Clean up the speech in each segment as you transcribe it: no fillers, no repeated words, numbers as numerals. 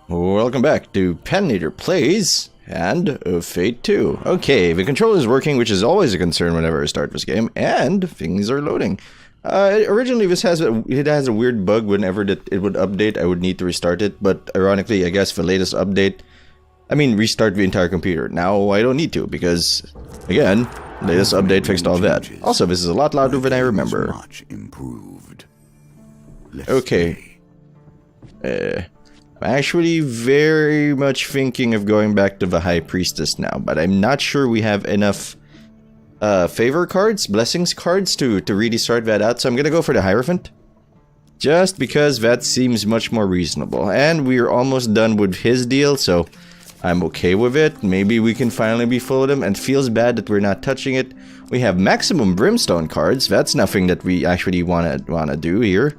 Welcome back to Patinator Plays and Fate 2. Okay, the controller is working, which is always a concern whenever I start this game, and things are loading. Originally, it has a weird bug whenever it would update. I would need to restart it, but ironically, I guess the latest update, restart the entire computer. Now I don't need to because, again, latest update fixed all that. Also, this is a lot louder than I remember. Much improved. Okay. I'm actually very much thinking of going back to the High Priestess now, but I'm not sure we have enough favor cards, blessings cards to really start that out, so I'm gonna go for the Hierophant. Just because that seems much more reasonable. And we're almost done with his deal, so I'm okay with it. Maybe we can finally be full of them, and feels bad that we're not touching it. We have maximum brimstone cards. That's nothing that we actually wanna do here.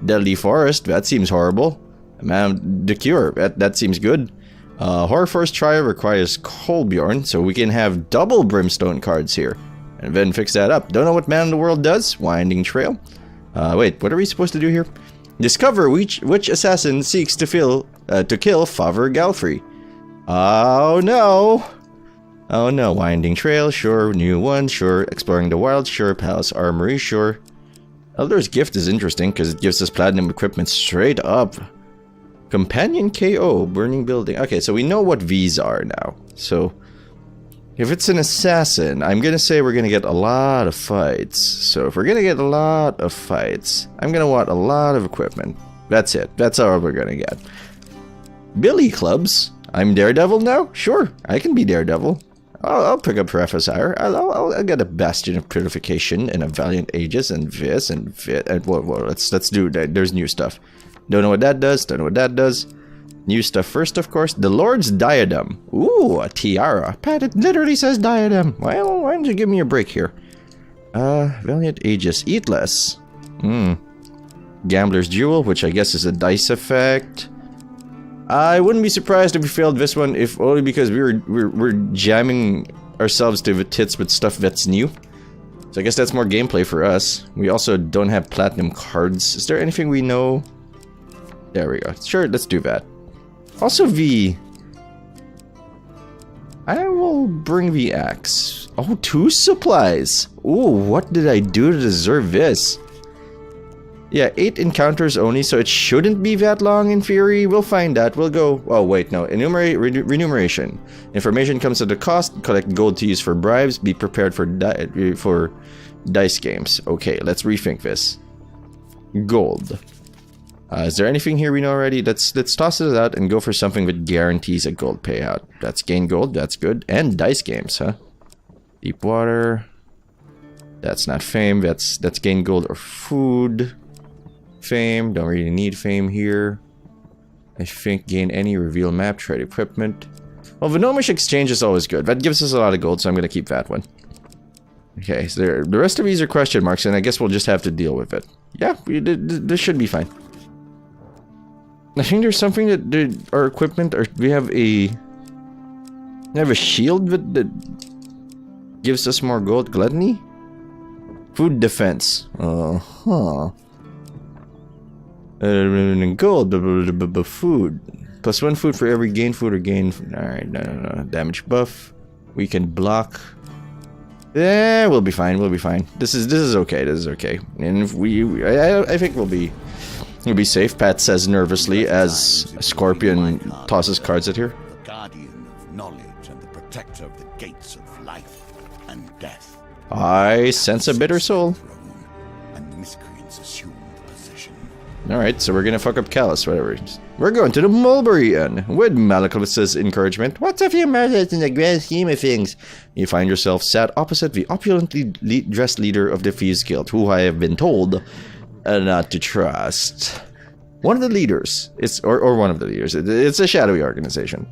Deadly Forest, that seems horrible. The Cure, that seems good. Horror Force Trial requires Kolbjorn, so we can have double brimstone cards here. And then fix that up. Don't know what Man in the World does. Winding Trail. Wait, what are we supposed to do here? Discover which assassin seeks to kill Father Galfrey. Oh no! Oh no, Winding Trail, sure. New one, sure. Exploring the Wild, sure. Palace Armory, sure. Elder's Gift is interesting because it gives us platinum equipment straight up. Companion KO, Burning Building. Okay, so we know what these are now. So, if it's an assassin, I'm gonna say we're gonna get a lot of fights. So if we're gonna get a lot of fights, I'm gonna want a lot of equipment. That's it. That's all we're gonna get. Billy Clubs. I'm Daredevil now? Sure, I can be Daredevil. I'll pick up Professor. I'll get a Bastion of Purification and a Valiant Aegis and this and that. And well, let's do that. There's new stuff. Don't know what that does. Don't know what that does. New stuff first, of course. The Lord's Diadem. Ooh, a tiara. Pat, it literally says diadem. Well, why don't you give me a break here? Valiant Aegis. Eat less. Gambler's Jewel, which I guess is a dice effect. I wouldn't be surprised if we failed this one, if only because we're jamming ourselves to the tits with stuff that's new. So I guess that's more gameplay for us. We also don't have platinum cards. Is there anything we know? There we go. Sure, let's do that. Also, I will bring the axe. Oh, 2 supplies. Ooh, what did I do to deserve this? Yeah, 8 encounters only, so it shouldn't be that long in theory. We'll find out. We'll go... Oh, wait, no. Remuneration. Information comes at a cost. Collect gold to use for bribes. Be prepared for dice games. Okay, let's rethink this. Gold. Is there anything here we know already? Let's toss it out and go for something that guarantees a gold payout. That's gain gold, that's good. And dice games, huh? Deep water. That's not fame, that's gain gold or food. Fame, don't really need fame here. I think gain any, reveal map, trade equipment. Well, the Gnomish Exchange is always good. That gives us a lot of gold, so I'm gonna keep that one. Okay, so the rest of these are question marks, and I guess we'll just have to deal with it. Yeah, this should be fine. I think there's something that our equipment, or we have a shield that gives us more gold. Gluttony? Food defense. Gold, food. Plus 1 food for every gain food or gain. Alright, no. Damage buff. We can block. Yeah, we'll be fine. We'll be fine. This is okay. This is okay. And if I think we'll be safe. Pat says nervously as Scorpion tosses cards at her. The guardian of knowledge and the protector of the gates of life and death. I sense a bitter soul. And miscreants assume the position. Alright, so we're gonna fuck up Callus, whatever. We're going to the Mulberry Inn with Malachus's encouragement. What's a few murders in the grand scheme of things? You find yourself sat opposite the opulently dressed leader of the Thieves Guild, who I have been told not to trust. One of the leaders, or one of the leaders, it's a shadowy organization.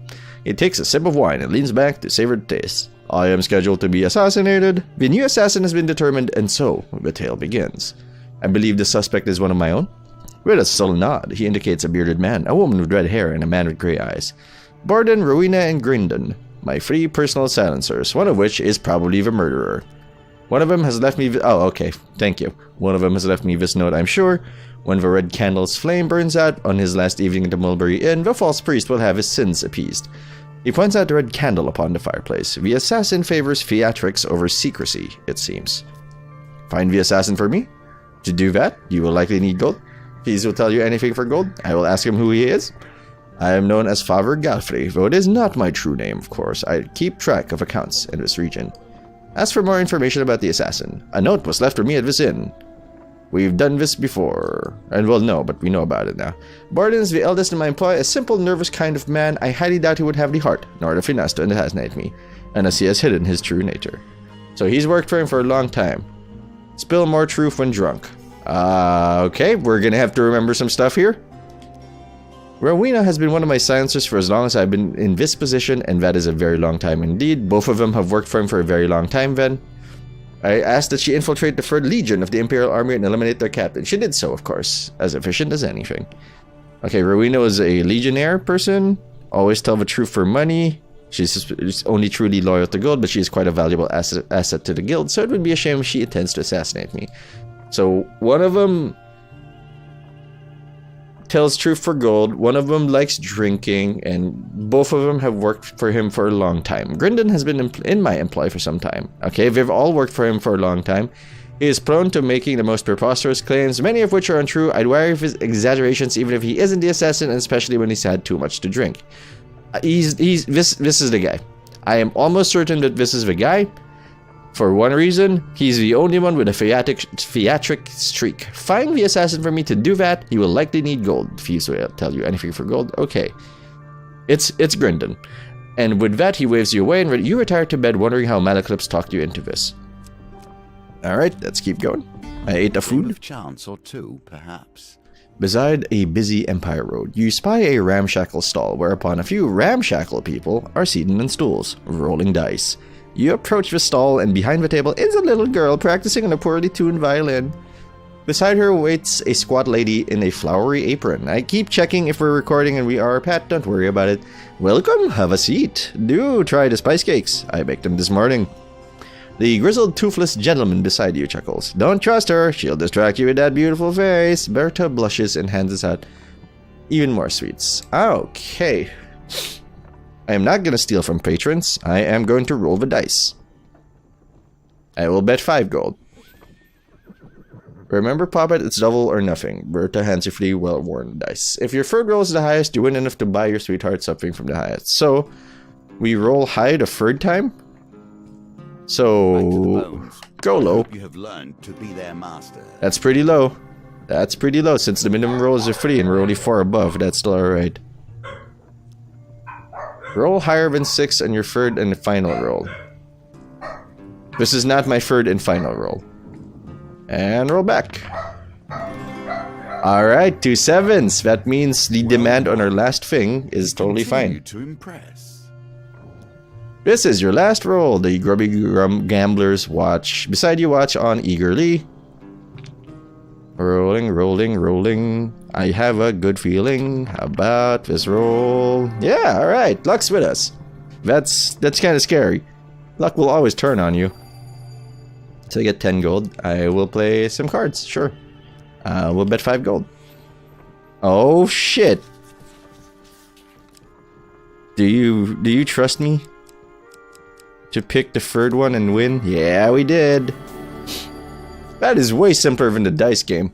It takes a sip of wine and leans back to savor the taste. I am scheduled to be assassinated. The new assassin has been determined, and so the tale begins. I believe the suspect is one of my own. With a sullen nod, he indicates a bearded man, a woman with red hair, and a man with grey eyes. Borden, Rowena, and Grindon, my 3 personal silencers, one of which is probably the murderer. One of them has left me... Oh, okay. Thank you. One of them has left me this note, I'm sure. When the red candle's flame burns out on his last evening at the Mulberry Inn, the false priest will have his sins appeased. He points out the red candle upon the fireplace. The assassin favors theatrics over secrecy, it seems. Find the assassin for me? To do that, you will likely need gold. These will tell you anything for gold. I will ask him who he is. I am known as Father Galfrey, though it is not my true name, of course. I keep track of accounts in this region. As for more information about the assassin, a note was left for me at this inn. We've done this before. And well, no, but we know about it now. Borden is the eldest in my employ, a simple, nervous kind of man. I highly doubt he would have the heart, nor the finesse to assassinate me, unless he has hidden his true nature. So he's worked for him for a long time. Spill more truth when drunk. Okay, we're gonna have to remember some stuff here. Rowena has been one of my silencers for as long as I've been in this position, and that is a very long time indeed. Both of them have worked for him for a very long time then. I asked that she infiltrate the 3rd Legion of the Imperial Army and eliminate their captain. She did so, of course, as efficient as anything. Okay, Rowena is a legionnaire person. Always tell the truth for money. She's only truly loyal to gold, but she is quite a valuable asset to the guild, so it would be a shame if she intends to assassinate me. So, one of them tells truth for gold, one of them likes drinking, and both of them have worked for him for a long time. Grindon has been in my employ for some time. Okay, they've all worked for him for a long time. He is prone to making the most preposterous claims, many of which are untrue. I'd worry of his exaggerations even if he isn't the assassin, and especially when he's had too much to drink. This is the guy. I am almost certain that this is the guy. For one reason, he's the only one with a theatric streak. Find the assassin for me. To do that, he will likely need gold. If he's will tell you anything for gold, okay. It's Grindon. And with that, he waves you away, and you retire to bed wondering how Malaclips talked you into this. Alright, let's keep going. I ate the food. Of chance or two, perhaps. Beside a busy Empire Road, you spy a ramshackle stall, whereupon a few ramshackle people are seated in stools, rolling dice. You approach the stall, and behind the table is a little girl practicing on a poorly tuned violin. Beside her waits a squat lady in a flowery apron. I keep checking if we're recording, and we are, Pat. Don't worry about it. Welcome, have a seat. Do try the spice cakes. I baked them this morning. The grizzled, toothless gentleman beside you chuckles. Don't trust her. She'll distract you with that beautiful face. Berta blushes and hands out even more sweets. Okay. I am not going to steal from patrons. I am going to roll the dice. I will bet 5 gold. Remember, Poppet, it's double or nothing. Berta hands you 3 well-worn dice. If your third roll is the highest, you win enough to buy your sweetheart something from the highest. So, we roll high the 3rd time. So, go low. You have learned to be their master. That's pretty low. That's pretty low since the minimum rolls are 3 and we're only 4 above. That's still alright. Roll higher than 6 on your 3rd and final roll. This is not my 3rd and final roll. And roll back. Alright, 2 7s. That means the demand on our last thing is totally fine. To impress. This is your last roll. The grubby gamblers watch. Beside you watch on eagerly. Rolling, rolling, rolling. I have a good feeling about this roll. Yeah, alright. Luck's with us. That's kind of scary. Luck will always turn on you. So I get 10 gold. I will play some cards, sure. We'll bet 5 gold. Oh shit. Do you trust me to pick the 3rd one and win? Yeah, we did. That is way simpler than the dice game.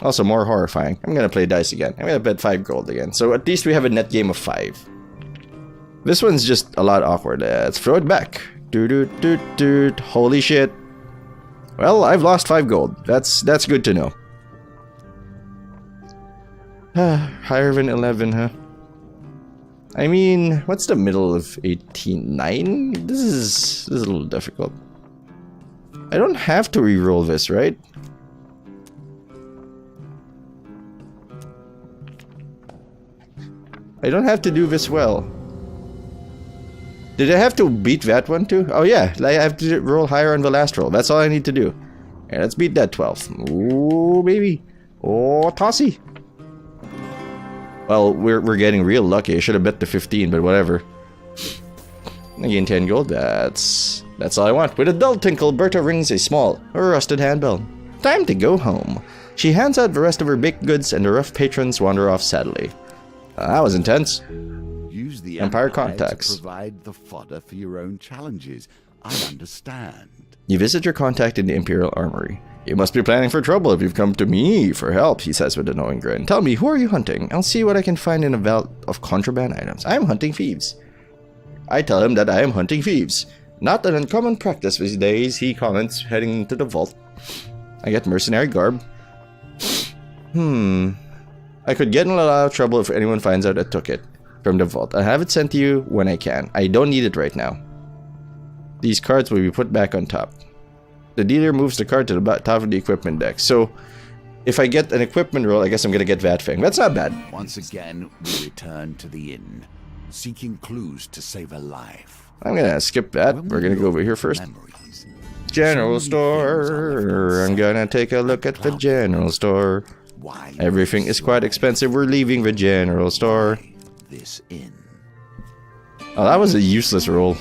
Also more horrifying. I'm gonna play dice again. I'm gonna bet 5 gold again. So at least we have a net game of 5. This one's just a lot awkward. Let's throw it back. Holy shit. Well, I've lost 5 gold. That's good to know. Higher than 11, huh? I mean, what's the middle of 18? 9? This is a little difficult. I don't have to re-roll this, right? I don't have to do this well. Did I have to beat that one too? Oh yeah, I have to roll higher on the last roll. That's all I need to do. Yeah, let's beat that 12. Ooh, baby. Oh, tossy. Well, we're getting real lucky. I should have bet the 15, but whatever. I gain 10 gold. That's all I want. With a dull tinkle, Berta rings a small, rusted handbell. Time to go home. She hands out the rest of her baked goods and the rough patrons wander off sadly. That was intense. Use the Empire contacts. to provide the fodder for your own challenges. I understand. You visit your contact in the Imperial Armory. You must be planning for trouble if you've come to me for help, he says with a knowing grin. Tell me, who are you hunting? I'll see what I can find in a vault of contraband items. I am hunting thieves. I tell him that I am hunting thieves. Not an uncommon practice these days, he comments, heading to the vault. I get mercenary garb. I could get in a lot of trouble if anyone finds out I took it from the vault. I'll have it sent to you when I can. I don't need it right now. These cards will be put back on top. The dealer moves the card to the top of the equipment deck. So, if I get an equipment roll, I guess I'm gonna get Vatfang. That's not bad. Once again, we return to the inn, seeking clues to save a life. I'm gonna skip that. We're gonna go over here first. Memories. General store. I'm gonna take a look at the general store. Why Everything is quite expensive. We're leaving the general store. this inn? Oh, that was a useless roll.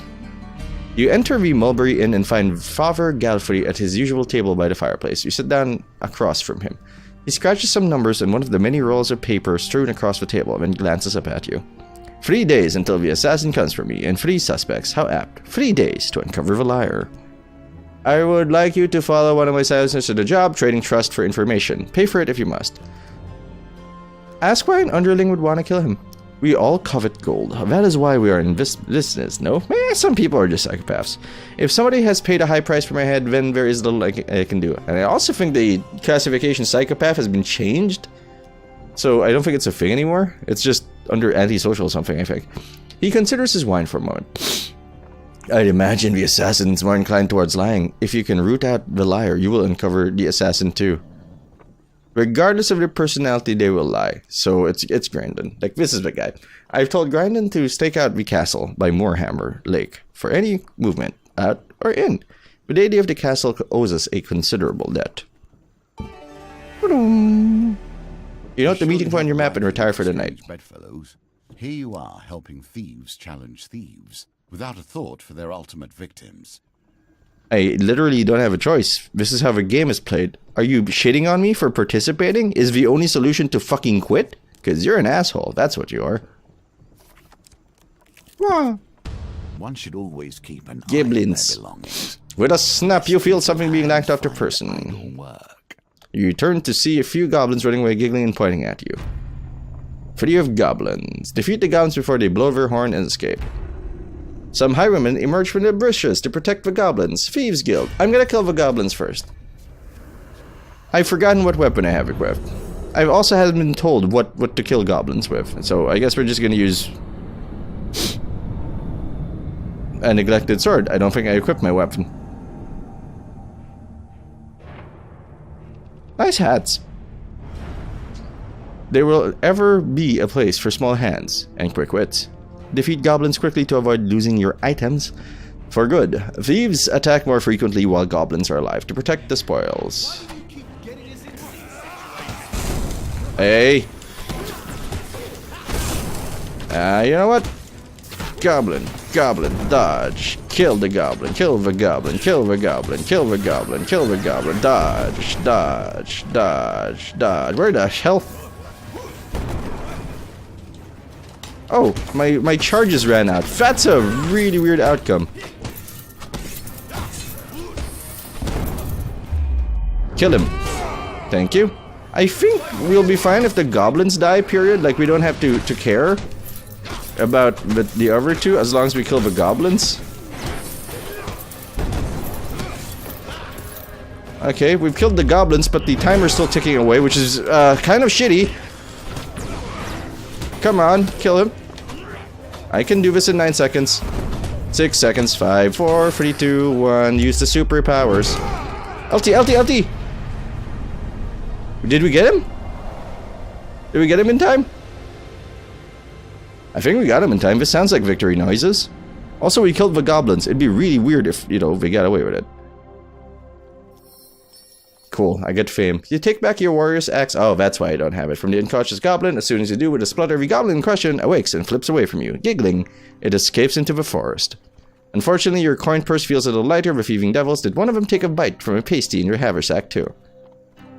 You enter the Mulberry Inn and find Father Galfrey at his usual table by the fireplace. You sit down across from him. He scratches some numbers on one of the many rolls of paper strewn across the table and then glances up at you. 3 days until the assassin comes for me, and 3 suspects. How apt. 3 days to uncover the liar. I would like you to follow one of my silencers to the job, trading trust for information. Pay for it if you must. Ask why an underling would want to kill him. We all covet gold. That is why we are in this business, no? Some people are just psychopaths. If somebody has paid a high price for my head, then there is little I can do. And I also think the classification psychopath has been changed. So I don't think it's a thing anymore. It's just under antisocial or something, I think. He considers his wine for a moment. I'd imagine the assassin's more inclined towards lying. If you can root out the liar, you will uncover the assassin too. Regardless of their personality, they will lie. So it's Grandin. Like, this is the guy. I've told Grandin to stake out the castle by Moorhammer Lake for any movement, out or in. The deity of the castle owes us a considerable debt. You note the meeting point on your map and retire for the night. Bedfellows, here you are helping thieves challenge thieves, without a thought for their ultimate victims. I literally don't have a choice. This is how the game is played. Are you shitting on me for participating? Is the only solution to fucking quit? Because you're an asshole. That's what you are. One should always keep an eye on Giblins. their belongings. With a snap, you feel something being lacked after person. Idle work. You turn to see a few goblins running away, giggling and pointing at you. 3 of goblins. Defeat the goblins before they blow their horn and escape. Some highwaymen emerge from the bushes to protect the goblins. Thieves Guild. I'm gonna kill the goblins first. I've forgotten what weapon I have equipped. I also haven't been told what to kill goblins with, so I guess we're just gonna use a neglected sword. I don't think I equipped my weapon. Nice hats. There will ever be a place for small hands and quick wits. Defeat goblins quickly to avoid losing your items for good. Thieves attack more frequently while goblins are alive to protect the spoils. Hey. You know what? Goblin, dodge. Kill the goblin, kill the goblin, kill the goblin, kill the goblin, kill the goblin. Dodge, dodge, dodge, dodge. Where the hell? Oh, my charges ran out. That's a really weird outcome. Kill him. Thank you. I think we'll be fine if the goblins die, period. Like, we don't have to care about the other two as long as we kill the goblins. Okay, we've killed the goblins, but the timer's still ticking away, which is kind of shitty. Come on, kill him. I can do this in 9 seconds. 6 seconds. 5, 4, 3, 2, 1. Use the superpowers. LT, LT, LT! Did we get him? Did we get him in time? I think we got him in time. This sounds like victory noises. Also, we killed the goblins. It'd be really weird if, you know, we got away with it. Cool, I get fame. You take back your warrior's axe. Oh, that's why I don't have it. From the unconscious goblin, as soon as you do with a splutter, the goblin in question awakes and flips away from you. Giggling, it escapes into the forest. Unfortunately, your coin purse feels a little lighter. The thieving devils. Did one of them take a bite from a pasty in your haversack too?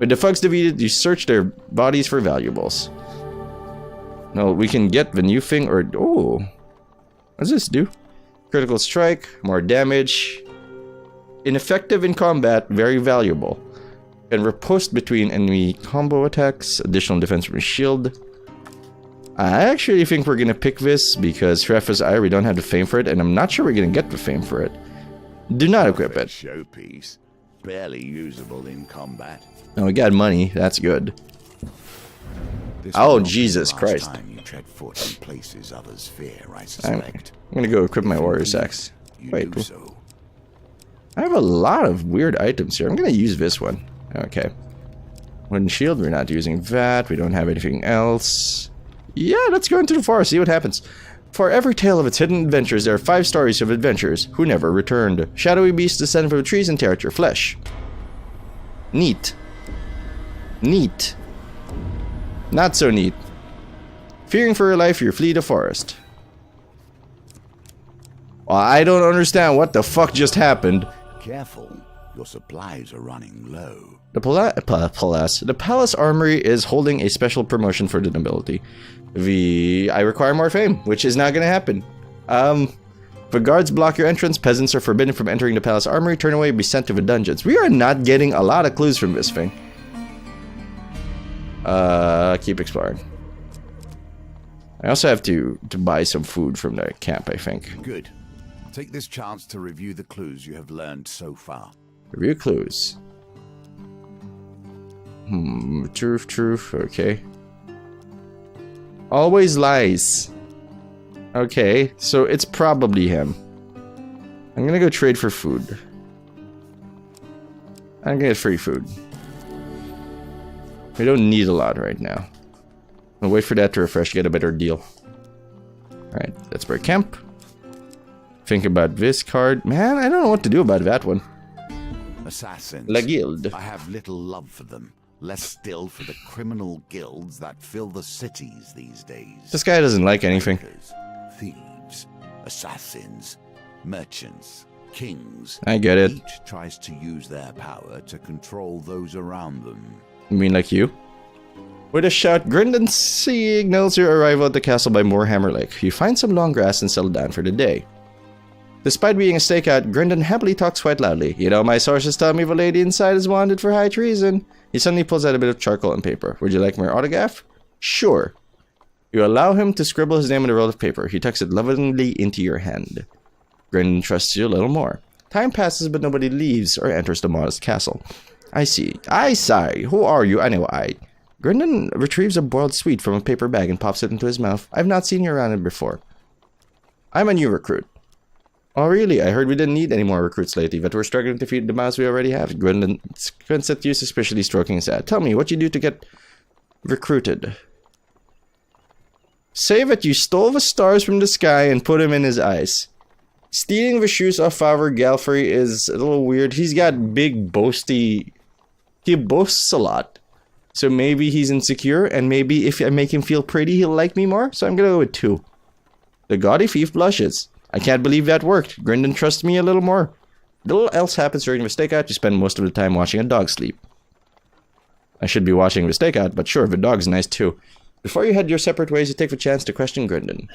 With the thugs defeated, you search their bodies for valuables. No, we can get the new thing or... Oh! What does this do? Critical strike, more damage. Ineffective in combat, very valuable. Can riposte between enemy combo attacks, additional defense from shield. I actually think we're gonna pick this because Hierophant's Eye, we don't have the fame for it, and I'm not sure we're gonna get the fame for it. Do not equip it. Showpiece, barely usable in combat. Oh, we got money. That's good. This Oh, will not be Jesus the last Christ. time you tread foot in places others fear, I suspect. I'm gonna go equip my warrior's axe. You Wait, do so. I have a lot of weird items here. I'm gonna use this one. Okay. Wooden shield, we're not using that. We don't have anything else. Yeah, let's go into the forest, see what happens. For every tale of its hidden adventures, there are 5 stories of adventurers who never returned. Shadowy beasts descend from the trees and tear at your flesh. Neat. Neat. Not so neat. Fearing for your life, you flee the forest. Well, I don't understand what the fuck just happened. Careful, your supplies are running low. The palace armory is holding a special promotion for the nobility. I require more fame, which is not going to happen. The guards block your entrance. Peasants are forbidden from entering the palace armory. Turn away and be sent to the dungeons. We are not getting a lot of clues from this thing. Keep exploring. I also have to buy some food from the camp, I think. Good. Take this chance to review the clues you have learned so far. Review clues. Truth, okay. Always lies. Okay, so it's probably him. I'm gonna go trade for food. I'm gonna get free food. We don't need a lot right now. I'll wait for that to refresh, get a better deal. Alright, that's break camp. Think about this card. Man, I don't know what to do about that one. Assassins. La Guilde. I have little love for them. Less still for the criminal guilds that fill the cities these days. This guy doesn't like anything. Bankers, thieves, assassins, merchants, kings. I get it. Each tries to use their power to control those around them. You mean like you? With a shout, Grindon signals your arrival at the castle by Moorhammer Lake. You find some long grass and settle down for the day. Despite being a stakeout, Grindon happily talks quite loudly. You know, my sources tell me the lady inside is wanted for high treason. He suddenly pulls out a bit of charcoal and paper. Would you like my autograph? Sure. You allow him to scribble his name on a roll of paper. He tucks it lovingly into your hand. Grindon trusts you a little more. Time passes, but nobody leaves or enters the modest castle. I see. I sigh. Who are you? I know I. Grindon retrieves a boiled sweet from a paper bag and pops it into his mouth. I've not seen you around it before. I'm a new recruit. Oh really? I heard we didn't need any more recruits lately, but we're struggling to feed the mouths we already have. Grindon squints at you, suspiciously stroking his head. Tell me, what you do to get recruited? Say that you stole the stars from the sky and put them in his eyes. Stealing the shoes off Father Galfrey is a little weird. He's got big boasty... He boasts a lot. So maybe he's insecure, and maybe if I make him feel pretty, he'll like me more. So I'm gonna go with 2. The gaudy thief blushes. I can't believe that worked. Grindon trusts me a little more. Little else happens during the stakeout. You spend most of the time watching a dog sleep. I should be watching the stakeout, but sure, the dog's nice too. Before you head your separate ways, you take the chance to question Grindon.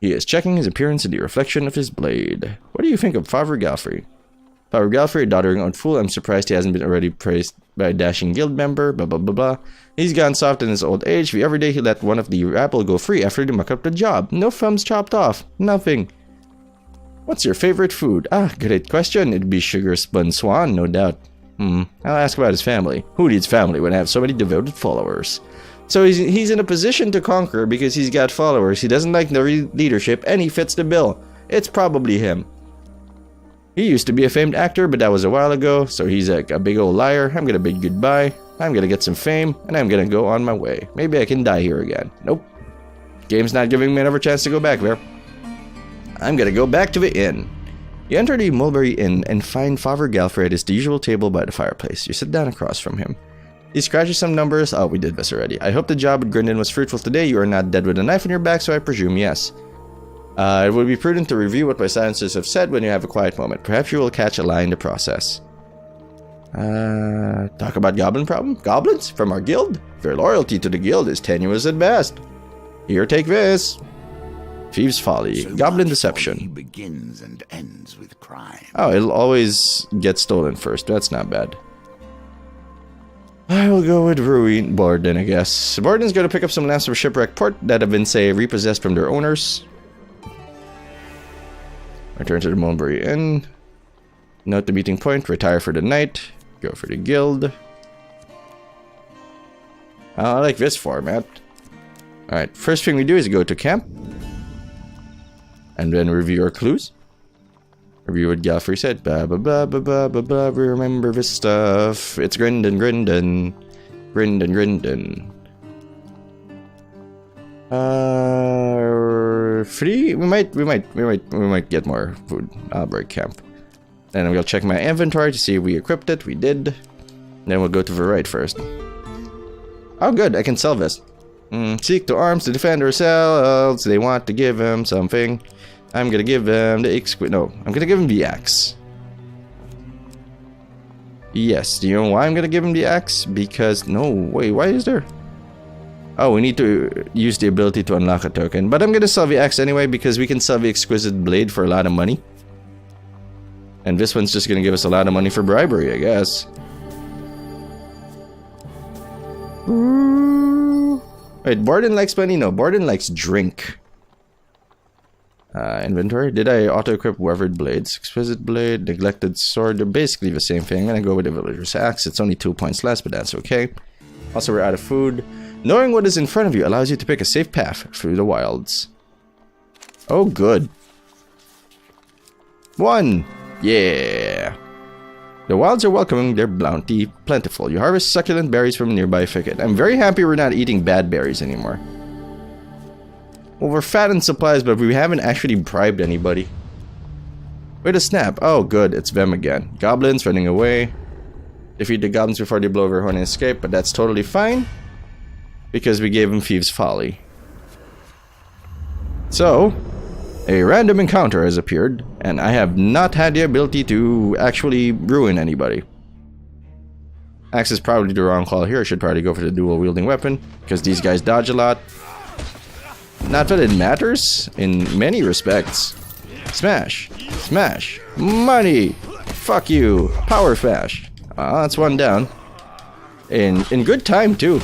He is checking his appearance in the reflection of his blade. What do you think of Father Galfrey? Father Galfrey, a doddering old fool. I'm surprised he hasn't been already praised by a dashing guild member. Blah blah blah blah. He's gone soft in his old age. Every day he let one of the rabble go free after they muck up the job. No thumbs chopped off. Nothing. What's your favorite food? Ah, great question. It'd be sugar spun swan, no doubt. I'll ask about his family. Who needs family when I have so many devoted followers? So he's in a position to conquer because he's got followers. He doesn't like the leadership, and he fits the bill. It's probably him. He used to be a famed actor, but that was a while ago, so he's a big old liar. I'm gonna bid goodbye. I'm gonna get some fame, and I'm gonna go on my way. Maybe I can die here again. Nope. Game's not giving me another chance to go back there. I'm gonna go back to the inn. You enter the Mulberry Inn and find Father Galfrey at his usual table by the fireplace. You sit down across from him. He scratches some numbers. Oh, we did this already. I hope the job with Grindon was fruitful today. You are not dead with a knife in your back, so I presume yes. It would be prudent to review what my silencers have said when you have a quiet moment. Perhaps you will catch a lie in the process. Talk about goblin problem? Goblins from our guild? Their loyalty to the guild is tenuous at best. Here, take this. Thieves' Folly. So Goblin much Deception. folly begins and ends with crime. Oh, it'll always get stolen first. That's not bad. I will go with Ruin Borden, I guess. Borden's going to pick up some lamps from Shipwreck Port that have been, say, repossessed from their owners. Return to the Mulberry Inn. Note the meeting point. Retire for the night. Go for the guild. I like this format. Alright, first thing we do is go to camp. And then review our clues. Review what Galfrey said. Blah, blah, blah, blah, blah, blah, blah. Remember this stuff. It's Grindon, Grindon. Grindon, Grindon. 3? We might get more food. I'll break camp. Then we'll check my inventory to see if we equipped it. We did. Then we'll go to the right first. Oh, good. I can sell this. Seek to arms to defend ourselves. They want to give him something. I'm gonna give them the No, I'm gonna give him the axe. Yes, do you know why I'm gonna give him the axe? Because, no, wait, why is there? Oh, we need to use the ability to unlock a token. But I'm gonna sell the axe anyway because we can sell the exquisite blade for a lot of money. And this one's just gonna give us a lot of money for bribery, I guess. Wait, Borden likes money? No, Borden likes drink. Inventory. Did I auto-equip Weathered Blades? Exquisite Blade, Neglected Sword. They're basically the same thing. I'm gonna go with the Villager's Axe. It's only 2 points less, but that's okay. Also, we're out of food. Knowing what is in front of you allows you to pick a safe path through the wilds. Oh, good. 1! Yeah! The wilds are welcoming their bounty plentiful. You harvest succulent berries from a nearby thicket. I'm very happy we're not eating bad berries anymore. Well, we're fat in supplies, but we haven't actually bribed anybody. Wait a snap. Oh, good. It's them again. Goblins running away. Defeat the goblins before they blow their horn and escape, but that's totally fine. Because we gave them Thieves' Folly. So, a random encounter has appeared, and I have not had the ability to actually ruin anybody. Axe is probably the wrong call here. I should probably go for the dual-wielding weapon, because these guys dodge a lot. Not that it matters, in many respects. Smash! Smash! Money! Fuck you! Power smash! That's one down. In good time, too.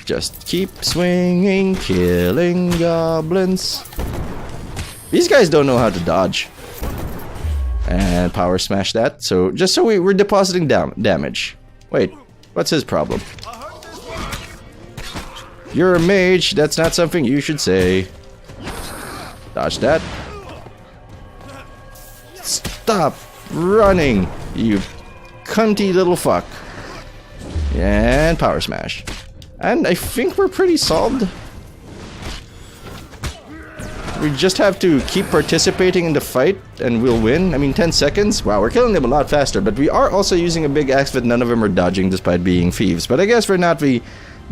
Just keep swinging, killing goblins. These guys don't know how to dodge. And power smash that. So, just so we're depositing damage. Wait, what's his problem? You're a mage, that's not something you should say. Dodge that. Stop running, you cunty little fuck. And power smash. And I think we're pretty solved. We just have to keep participating in the fight and we'll win. I mean, 10 seconds? Wow, we're killing them a lot faster. But we are also using a big axe that none of them are dodging despite being thieves. But I guess we're not the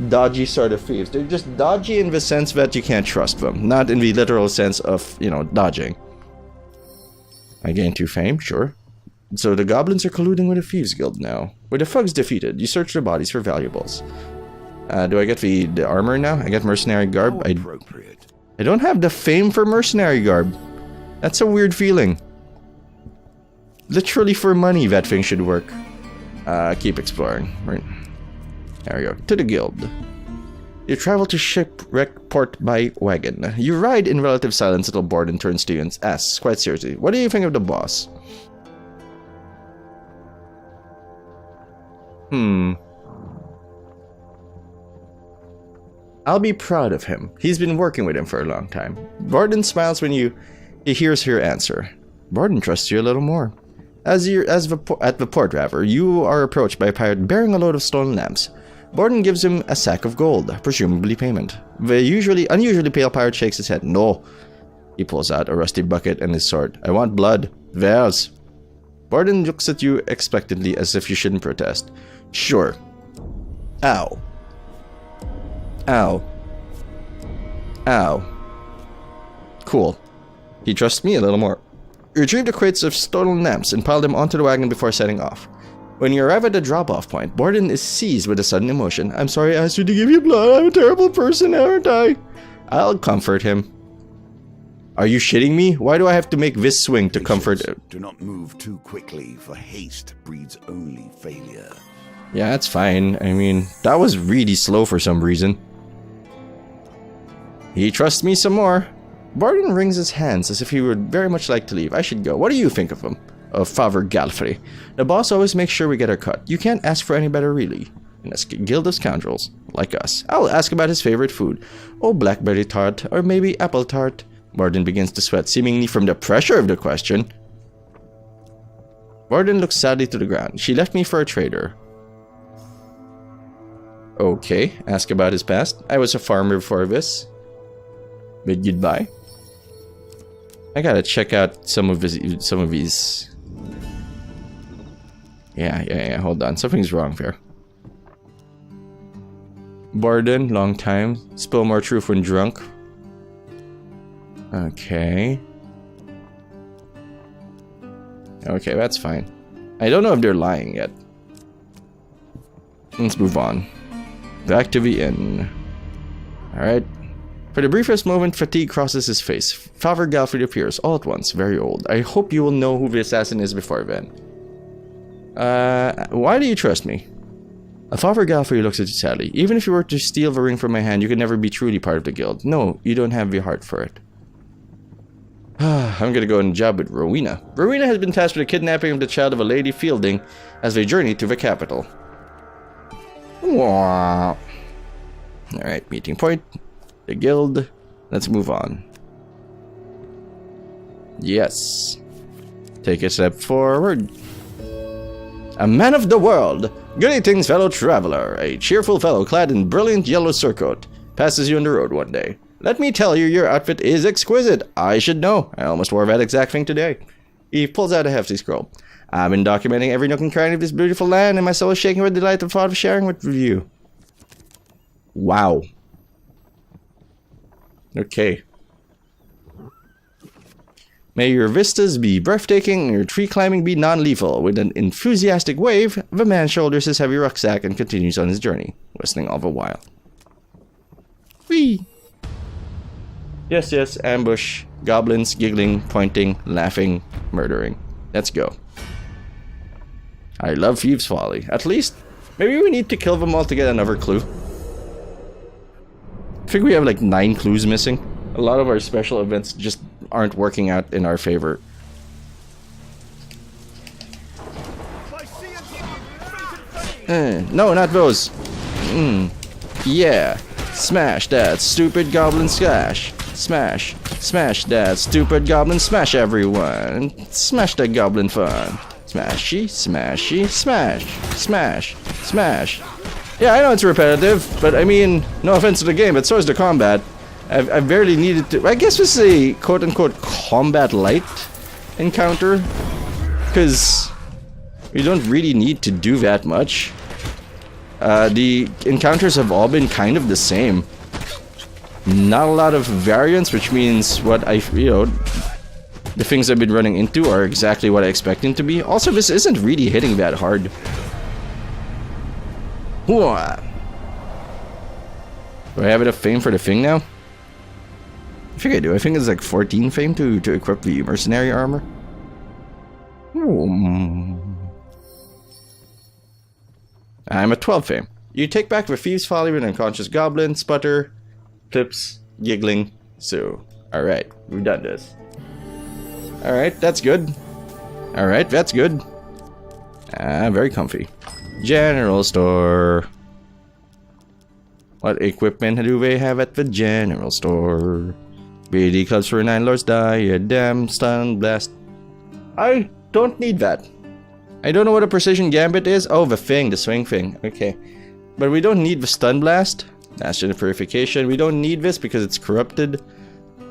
dodgy sort of thieves. They're just dodgy in the sense that you can't trust them. Not in the literal sense of, you know, dodging. I gain 2 fame, sure. So the goblins are colluding with the Thieves Guild now. With the thugs defeated, you search their bodies for valuables. Do I get the armor now? I get mercenary garb. I don't have the fame for mercenary garb. That's a weird feeling. Literally for money, that thing should work. Keep exploring. Right. There we go. To the guild. You travel to Shipwreck Port by wagon. You ride in relative silence until Borden turns to you and asks, quite seriously, what do you think of the boss? I'll be proud of him. He's been working with him for a long time. Borden smiles when he hears your answer. Borden trusts you a little more. At the port, rather, you are approached by a pirate bearing a load of stolen lamps. Borden gives him a sack of gold, presumably payment. The unusually pale pirate shakes his head. No. He pulls out a rusty bucket and his sword. I want blood. Theirs. Borden looks at you expectantly as if you shouldn't protest. Sure. Ow. Ow. Ow. Cool. He trusts me a little more. You retrieve the crates of stolen lamps and pile them onto the wagon before setting off. When you arrive at the drop-off point, Borden is seized with a sudden emotion. I'm sorry I asked you to give you blood. I'm a terrible person, aren't I? I'll comfort him. Are you shitting me? Why do I have to make this swing to comfort him? Do not move too quickly, for haste breeds only failure. Yeah, that's fine. I mean, that was really slow for some reason. He trusts me some more. Borden wrings his hands as if he would very much like to leave. I should go. What do you think of him? Of Father Galfrey. The boss always makes sure we get our cut. You can't ask for any better, really. In a guild of scoundrels, like us. I'll ask about his favorite food. Oh, blackberry tart, or maybe apple tart. Borden begins to sweat, seemingly from the pressure of the question. Borden looks sadly to the ground. She left me for a trader. Okay, ask about his past. I was a farmer before this. But goodbye. I gotta check out some of these. Yeah, hold on. Something's wrong there. Borden, long time. Spill more truth when drunk. Okay. Okay, that's fine. I don't know if they're lying yet. Let's move on. Back to the inn. Alright. For the briefest moment, fatigue crosses his face. Father Galfrey appears, all at once, very old. I hope you will know who the assassin is before then. Why do you trust me? Father Galfrey looks at you sadly. Even if you were to steal the ring from my hand, you could never be truly part of the guild. No, you don't have the heart for it. I'm gonna go on a job with Rowena. Rowena has been tasked with the kidnapping of the child of a Lady Fielding as they journey to the capital. Alright, meeting point. The guild. Let's move on. Yes. Take a step forward. A man of the world. Greetings, fellow traveler. A cheerful fellow clad in brilliant yellow surcoat passes you on the road one day. Let me tell you, your outfit is exquisite. I should know. I almost wore that exact thing today. He pulls out a hefty scroll. I've been documenting every nook and cranny of this beautiful land, and my soul is shaking with delight at the thought of sharing it with you. Wow. Okay. May your vistas be breathtaking and your tree climbing be non-lethal. With an enthusiastic wave, the man shoulders his heavy rucksack and continues on his journey, whistling all the while. Whee! Yes, ambush, goblins, giggling, pointing, laughing, murdering. Let's go. I love Thieves' Folly. At least, maybe we need to kill them all to get another clue. I think we have like 9 clues missing. A lot of our special events just aren't working out in our favor. No, not those. Yeah. Smash that stupid goblin smash. Smash. Smash that stupid goblin smash, everyone. Smash that goblin fun. Smashy, smashy, smash. Smash. Smash. Yeah, I know it's repetitive, but I mean, no offense to the game, but so is the combat. I barely needed to... I guess this is a quote-unquote combat light encounter, because you don't really need to do that much. The encounters have all been kind of the same. Not a lot of variance, which means what the things I've been running into are exactly what I expect them to be. Also, this isn't really hitting that hard. Do I have enough fame for the thing now? I think I do. I think it's like 14 fame to equip the mercenary armor. I'm at 12 fame. You take back the Thieves' Folly with an unconscious goblin, sputter, clips, giggling, so. Alright, we've done this. Alright, that's good. Alright, that's good. Very comfy. General store. What equipment do they have at the general store? BD clubs for 9 lords, diadem, stun, blast. I don't need that. I don't know what a precision gambit is. Oh, the thing, the swing thing. Okay. But we don't need the stun blast. National purification. We don't need this because it's corrupted.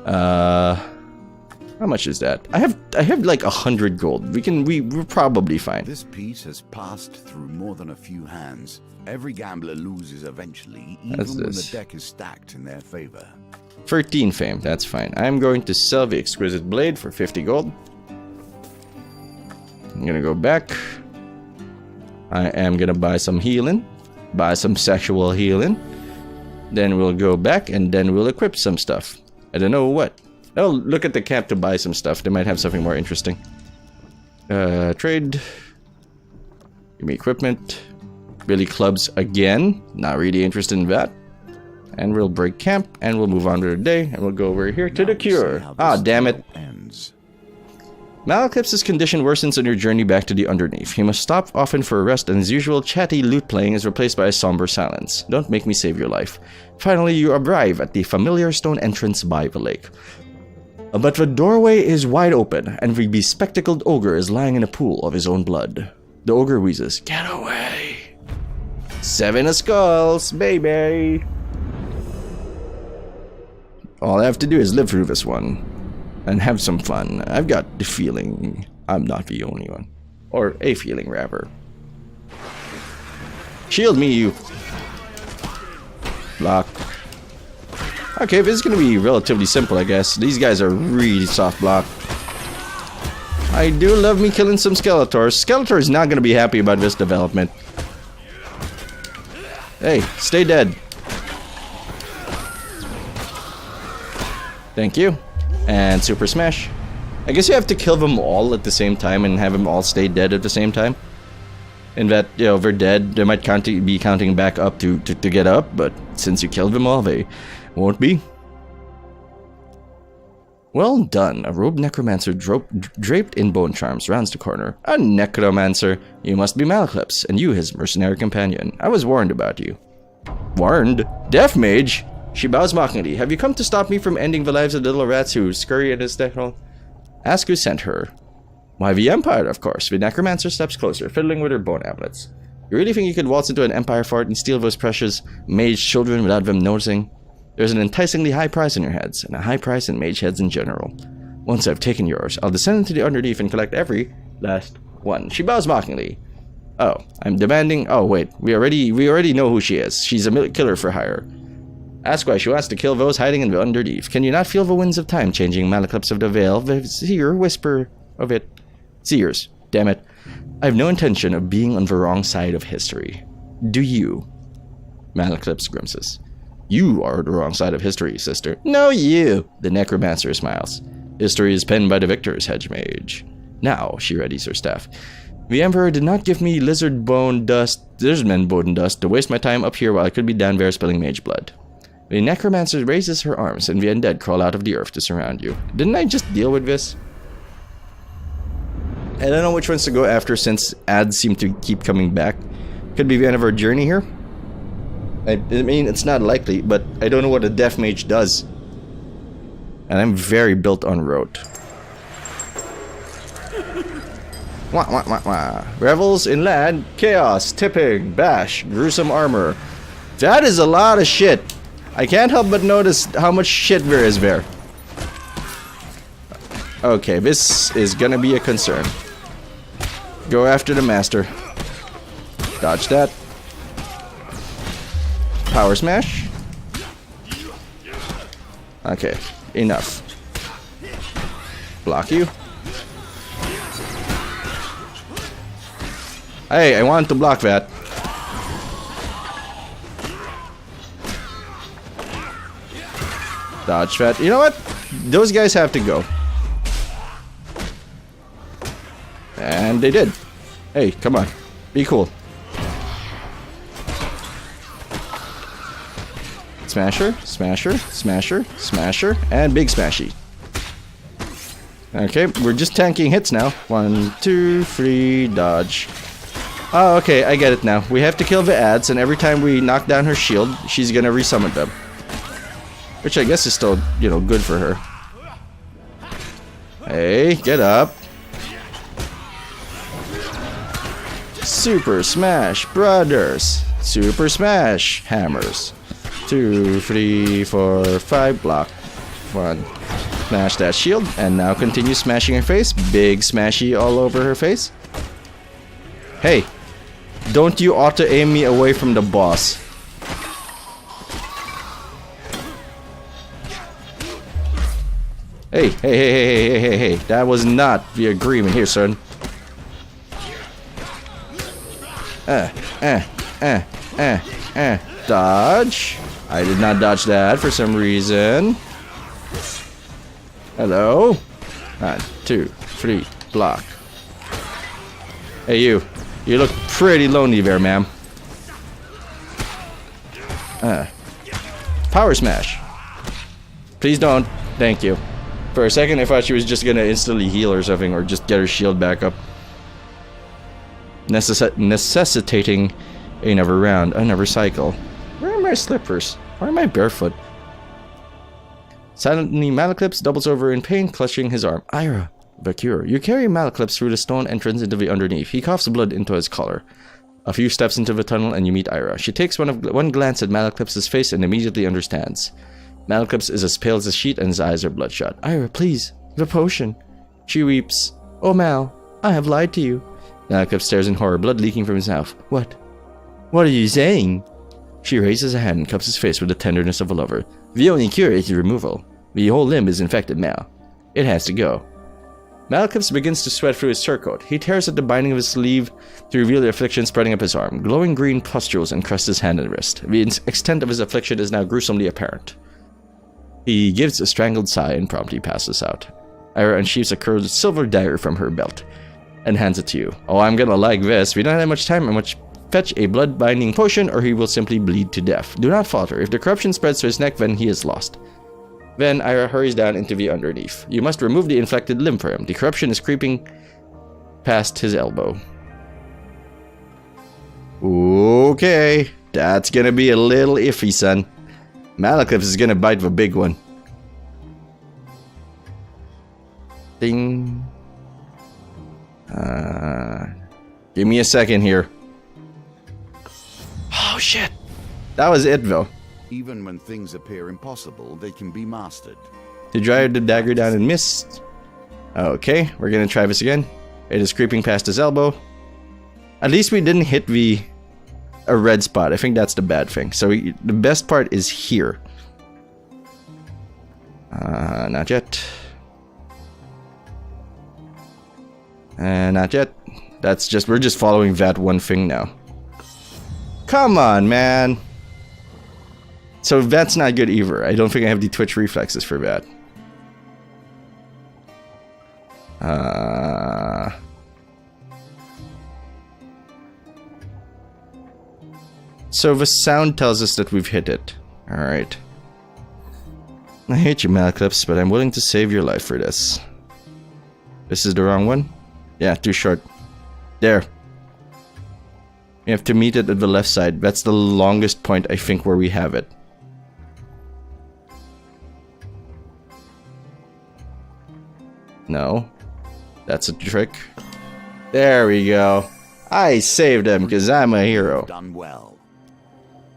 How much is that? I have like 100 gold. We're probably fine. This piece has passed through more than a few hands. Every gambler loses eventually, even when the deck is stacked in their favor. 13 fame, that's fine. I'm going to sell the exquisite blade for 50 gold. I'm gonna go back. I am gonna buy some healing. Buy some sexual healing. Then we'll go back and then we'll equip some stuff. I don't know what. Oh, look at the camp to buy some stuff. They might have something more interesting. Trade. Give me equipment. Billy clubs again. Not really interested in that. And we'll break camp and we'll move on to the day and we'll go over here to the cure. Ah, damn it. Malaclipse's condition worsens on your journey back to the Underneath. He must stop often for a rest, and his usual chatty lute playing is replaced by a somber silence. Don't make me save your life. Finally, you arrive at the familiar stone entrance by the lake. But the doorway is wide open, and the bespectacled ogre is lying in a pool of his own blood. The ogre wheezes, "Get away!" 7 of skulls, baby! All I have to do is live through this one. And have some fun. I've got the feeling I'm not the only one. Or a feeling, rather. Shield me, you. Block. Okay, this is going to be relatively simple, I guess. These guys are really soft block. I do love me killing some Skeletors. Skeletor is not going to be happy about this development. Hey, stay dead. Thank you. And Super Smash. I guess you have to kill them all at the same time and have them all stay dead at the same time. In that, you know, if they're dead, they might be counting back up to get up, but since you killed them all, they won't be. Well done. A robed necromancer draped in bone charms rounds the corner. A necromancer? You must be Malaclipse, and you his mercenary companion. I was warned about you. Warned? Death Mage? She bows mockingly. Have you come to stop me from ending the lives of the little rats who scurry in this deck? Ask who sent her. Why, the Empire, of course. The necromancer steps closer, fiddling with her bone amulets. You really think you could waltz into an Empire fort and steal those precious mage children without them noticing? There's an enticingly high price on your heads, and a high price in mage heads in general. Once I've taken yours, I'll descend into the Underneath and collect every last one. She bows mockingly. Oh, I'm demanding... Oh, wait. We already know who she is. She's a killer for hire. Ask why she wants to kill those hiding in the Underneath. Can you not feel the winds of time changing Malaclipse of the Vale? The seer whisper of it. Seers. Damn it. I have no intention of being on the wrong side of history. Do you? Malaclipse grimaces. You are the wrong side of history, sister. No, you. The necromancer smiles. History is penned by the victors, hedge mage. Now, she readies her staff. The Emperor did not give me lizard bone dust to waste my time up here while I could be down there spilling mage blood. The necromancer raises her arms and the undead crawl out of the earth to surround you. Didn't I just deal with this? I don't know which ones to go after since ads seem to keep coming back. Could be the end of our journey here. I mean, it's not likely, but I don't know what a death mage does. And I'm very built on rote. Wah, wah, wah, wah. Revels in land, chaos, tipping, bash, gruesome armor. That is a lot of shit. I can't help but notice how much shit there is there. Okay, this is gonna be a concern. Go after the master. Dodge that. Power smash. Okay, enough. Block you. Hey, I wanted to block that. Dodge that. You know what? Those guys have to go. And they did. Hey, come on. Be cool. Smasher, smasher, smasher, smasher, and big smashy. Okay, we're just tanking hits now. 1, 2, 3, dodge. Oh, okay, I get it now. We have to kill the ads, and every time we knock down her shield, she's gonna resummon them. Which I guess is still, you know, good for her. Hey, get up. Super Smash Brothers. Super Smash Hammers. 2, 3, 4, 5, block. 1. Smash that shield, and now continue smashing her face. Big smashy all over her face. Hey, don't you auto-aim me away from the boss. Hey, hey, hey, hey, hey, hey, hey, that was not the agreement here, son. Dodge. I did not dodge that for some reason. Hello. 1, 2, 3. Block. Hey, you. You look pretty lonely there, ma'am. Power smash. Please don't. Thank you. For a second, I thought she was just gonna instantly heal or something, or just get her shield back up. Necessitating another round, another cycle. Where are my slippers? Why am I barefoot? Silently, Malaclips doubles over in pain, clutching his arm. Ira, Bakure, you carry Malaclips through the stone entrance into the underneath. He coughs blood into his collar. A few steps into the tunnel and you meet Ira. She takes one glance at Malaclips' face and immediately understands. Malaclips is as pale as a sheet and his eyes are bloodshot. Ira, please, the potion. She weeps. Oh, Mal, I have lied to you. Malaclips stares in horror, blood leaking from his mouth. What? What are you saying? She raises a hand and cups his face with the tenderness of a lover. The only cure is removal. The whole limb is infected, Mal. It has to go. Malaclips begins to sweat through his surcoat. He tears at the binding of his sleeve to reveal the affliction spreading up his arm. Glowing green pustules encrust his hand and wrist. The extent of his affliction is now gruesomely apparent. He gives a strangled sigh and promptly passes out. Ira unsheaths a curved silver dagger from her belt and hands it to you. Oh, I'm gonna like this. We don't have much time. Fetch a blood-binding potion or he will simply bleed to death. Do not falter. If the corruption spreads to his neck, then he is lost. Then Ira hurries down into the underneath. You must remove the infected limb for him. The corruption is creeping past his elbow. Okay, that's gonna be a little iffy, son. Malaclips is gonna bite the big one. Ding. Give me a second here. Oh shit. That was it though. Even when things appear impossible, they can be mastered. He drive the dagger down and missed. Okay, we're gonna try this again. It is creeping past his elbow. At least we didn't hit a red spot. I think that's the bad thing. So the best part is here. Not yet. Not yet. That's just, we're just following that one thing now. Come on, man. So that's not good either. I don't think I have the twitch reflexes for that. So the sound tells us that we've hit it. Alright. I hate you, Malaclips, but I'm willing to save your life for this. This is the wrong one? Yeah, too short. There. You have to meet it at the left side. That's the longest point, I think, where we have it. No. That's a trick. There we go. I saved him because I'm a hero. Done well.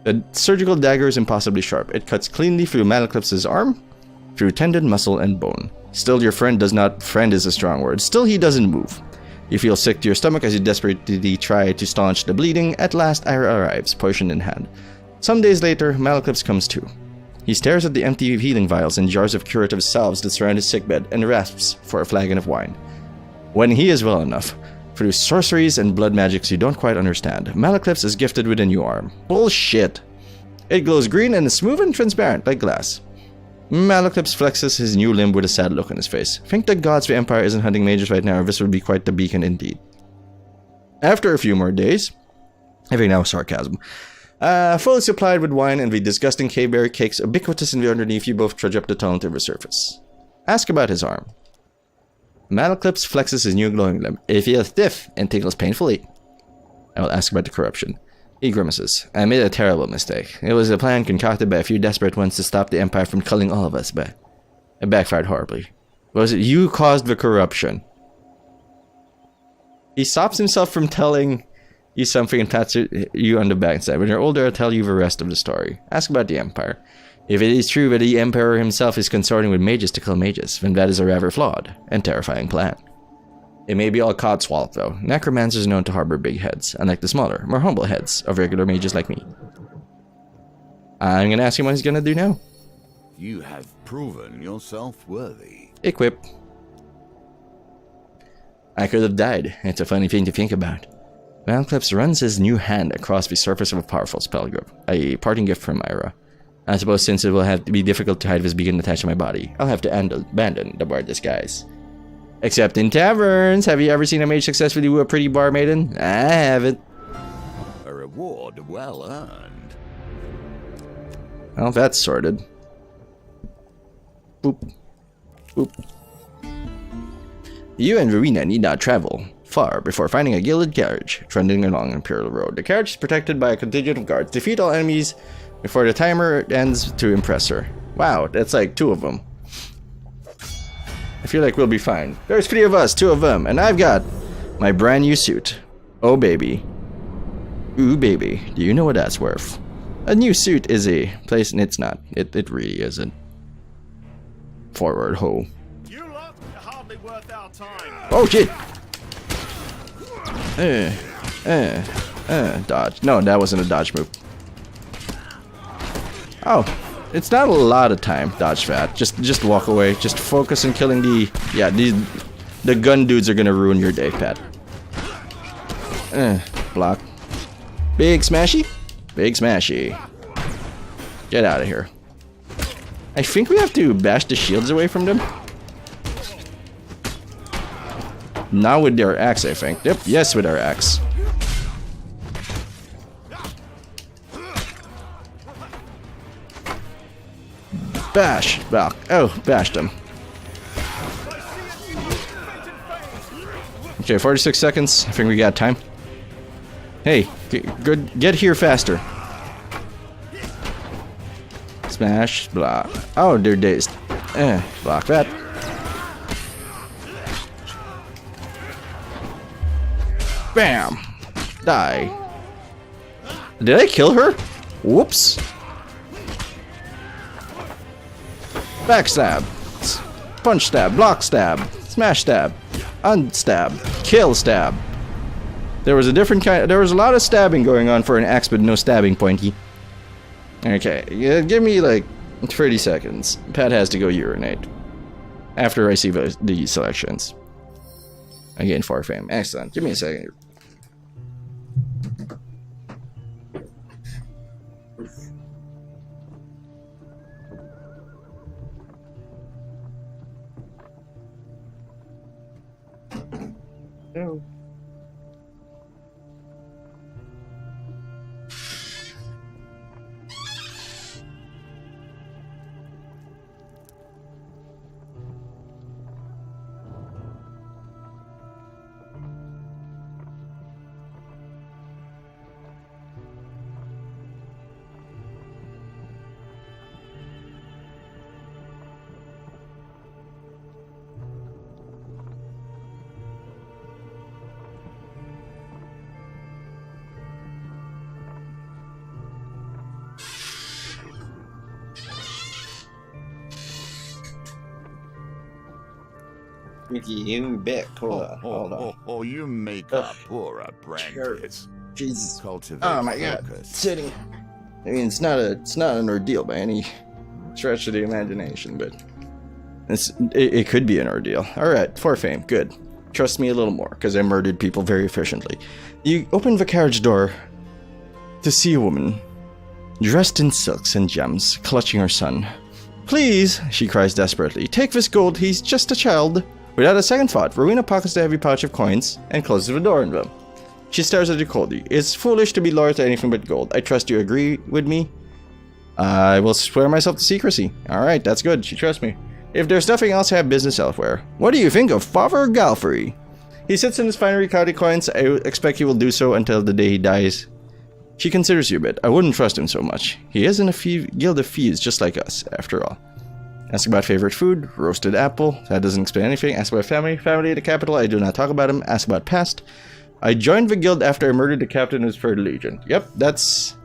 The surgical dagger is impossibly sharp. It cuts cleanly through Malaclips' arm, through tendon, muscle, and bone. Still, your friend does not... Friend is a strong word. Still, he doesn't move. You feel sick to your stomach as you desperately try to staunch the bleeding. At last, Ira arrives, potion in hand. Some days later, Malaclips comes to. He stares at the empty healing vials and jars of curative salves that surround his sickbed and rasps for a flagon of wine. When he is well enough, through sorceries and blood magics you don't quite understand, Malaclips is gifted with a new arm. Bullshit! It glows green and is smooth and transparent like glass. Malaclips flexes his new limb with a sad look on his face. Thank the gods the Empire isn't hunting mages right now, or this would be quite the beacon indeed. After a few more days, I think that was sarcasm, fully supplied with wine and the disgusting caveberry cakes ubiquitous in the underneath, you both trudge up the tunnel to the surface. Ask about his arm. Malaclips flexes his new glowing limb. It feels stiff and tingles painfully. I will ask about the corruption. He grimaces. I made a terrible mistake. It was a plan concocted by a few desperate ones to stop the Empire from culling all of us, but it backfired horribly. Was it you caused the corruption? He stops himself from telling you something and pats you on the back and said, when you're older, I'll tell you the rest of the story. Ask about the Empire. If it is true that the Emperor himself is consorting with mages to kill mages, then that is a rather flawed and terrifying plan. It may be all codswallop, though. Necromancers are known to harbor big heads, unlike the smaller, more humble heads of regular mages like me. I'm gonna ask him what he's gonna do now. You have proven yourself worthy. Equip. I could have died. It's a funny thing to think about. Van Clips runs his new hand across the surface of a powerful spell grip. A parting gift from Myra. I suppose since it will have to be difficult to hide this beacon attached to my body, I'll have to abandon the bar disguise. Except in taverns. Have you ever seen a mage successfully woo a pretty bar maiden? I haven't. A reward well earned. Well, that's sorted. Boop. Boop. You and Verena need not travel far before finding a gilded carriage trundling along Imperial Road. The carriage is protected by a contingent of guards. Defeat all enemies before the timer ends to impress her. Wow, that's like 2 of them. I feel like we'll be fine. There's 3 of us, 2 of them, and I've got my brand new suit. Oh baby. Ooh baby, do you know what that's worth? A new suit is a place, and it's not. It really isn't. Forward ho. You lot are hardly worth our time. Oh shit! Dodge. No, that wasn't a dodge move. Oh, it's not a lot of time. Dodge fat. Just walk away. Just focus on killing the. Yeah, the gun dudes are gonna ruin your day, Pat. Block. Big smashy. Big smashy. Get out of here. I think we have to bash the shields away from them. Not with their axe, I think. Yep, yes, with our axe. Bash! Back. Oh, bashed them. Okay, 46 seconds. I think we got time. Hey, get here faster. Smash, block. Oh, they're dazed. Block that. Bam! Die. Did I kill her? Whoops. Backstab. Punch stab. Block stab. Smash stab. Unstab. Kill stab. There was a different kind. There was a lot of stabbing going on for an axe, but no stabbing pointy. Okay, yeah, give me like 30 seconds. Pat has to go urinate. After I see the selections. Again, for fame. Excellent. Give me a second. No. Ricky, you bet. Hold on. Oh, you make up poor apprentice. Jesus. Cultivate Oh my god. focus. Sitting. I mean, it's not an ordeal by any stretch of the imagination, but it could be an ordeal. Alright, for fame. Good. Trust me a little more, because I murdered people very efficiently. You open the carriage door to see a woman dressed in silks and gems, clutching her son. Please, she cries desperately, take this gold, he's just a child. Without a second thought, Rowena pockets the heavy pouch of coins and closes the door on them. She stares at you coldly. It's foolish to be loyal to anything but gold. I trust you agree with me? I will swear myself to secrecy. Alright, that's good. She trusts me. If there's nothing else, I have business elsewhere. What do you think of Father Galfrey? He sits in his finery counting coins. I expect he will do so until the day he dies. She considers you a bit. I wouldn't trust him so much. He is in a guild of thieves just like us, after all. Ask about favorite food, roasted apple. That doesn't explain anything. Ask about family, family at the capital. I do not talk about him. Ask about past. I joined the guild after I murdered the captain of his third legion. Yep, that's...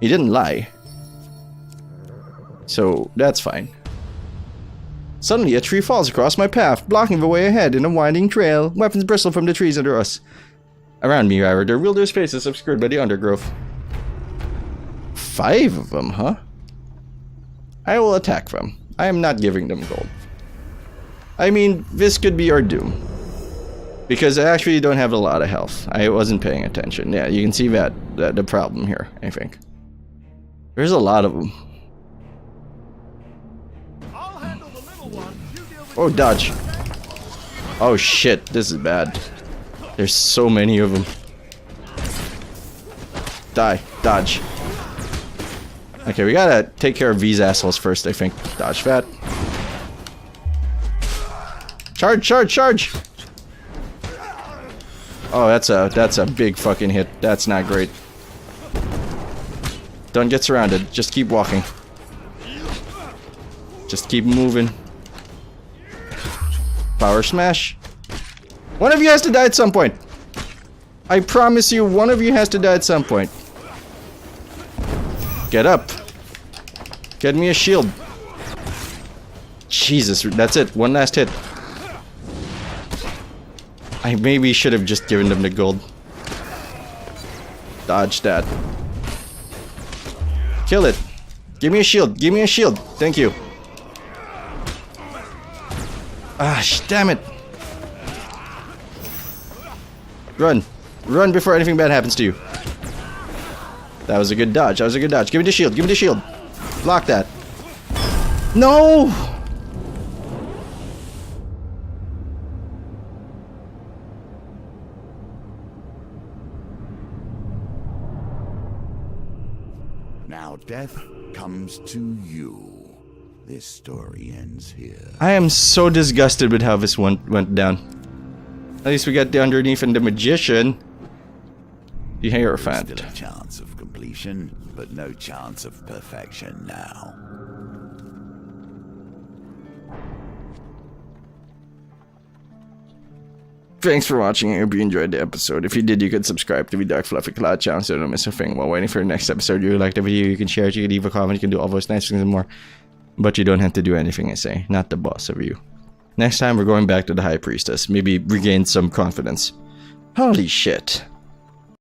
He didn't lie. So, that's fine. Suddenly, a tree falls across my path, blocking the way ahead in a winding trail. Weapons bristle from the trees under us. Around me, however, their wielders' faces obscured by the undergrowth. 5 of them, huh? I will attack them. I am not giving them gold. I mean, this could be our doom. Because I actually don't have a lot of health. I wasn't paying attention. Yeah, you can see that the problem here, I think. There's a lot of them. I'll handle the little one. You deal with Oh, dodge. Oh shit, this is bad. There's so many of them. Die. Dodge. Okay, we gotta take care of these assholes first, I think. Dodge that. Charge, charge, charge! Oh, that's a big fucking hit. That's not great. Don't get surrounded. Just keep walking. Just keep moving. Power smash. One of you has to die at some point. I promise you, one of you has to die at some point. Get up. Get me a shield. Jesus, that's it. One last hit. I maybe should have just given them the gold. Dodge that. Kill it. Give me a shield. Give me a shield. Thank you. Ah, damn it. Run. Run before anything bad happens to you. That was a good dodge. That was a good dodge. Give me the shield. Give me the shield. Block that. No! Now death comes to you. This story ends here. I am so disgusted with how this one went down. At least we got the underneath and the magician. The Hierophant. Still a chance of completion, but no chance of perfection now. Thanks for watching. I hope you enjoyed the episode. If you did, you could subscribe to the Dark Fluffy Cloud channel so you don't miss a thing. While waiting for the next episode, you like the video, you can share it, you can leave a comment, you can do all those nice things and more. But you don't have to do anything I say. Not the boss of you. Next time, we're going back to the High Priestess. Maybe regain some confidence. Holy shit.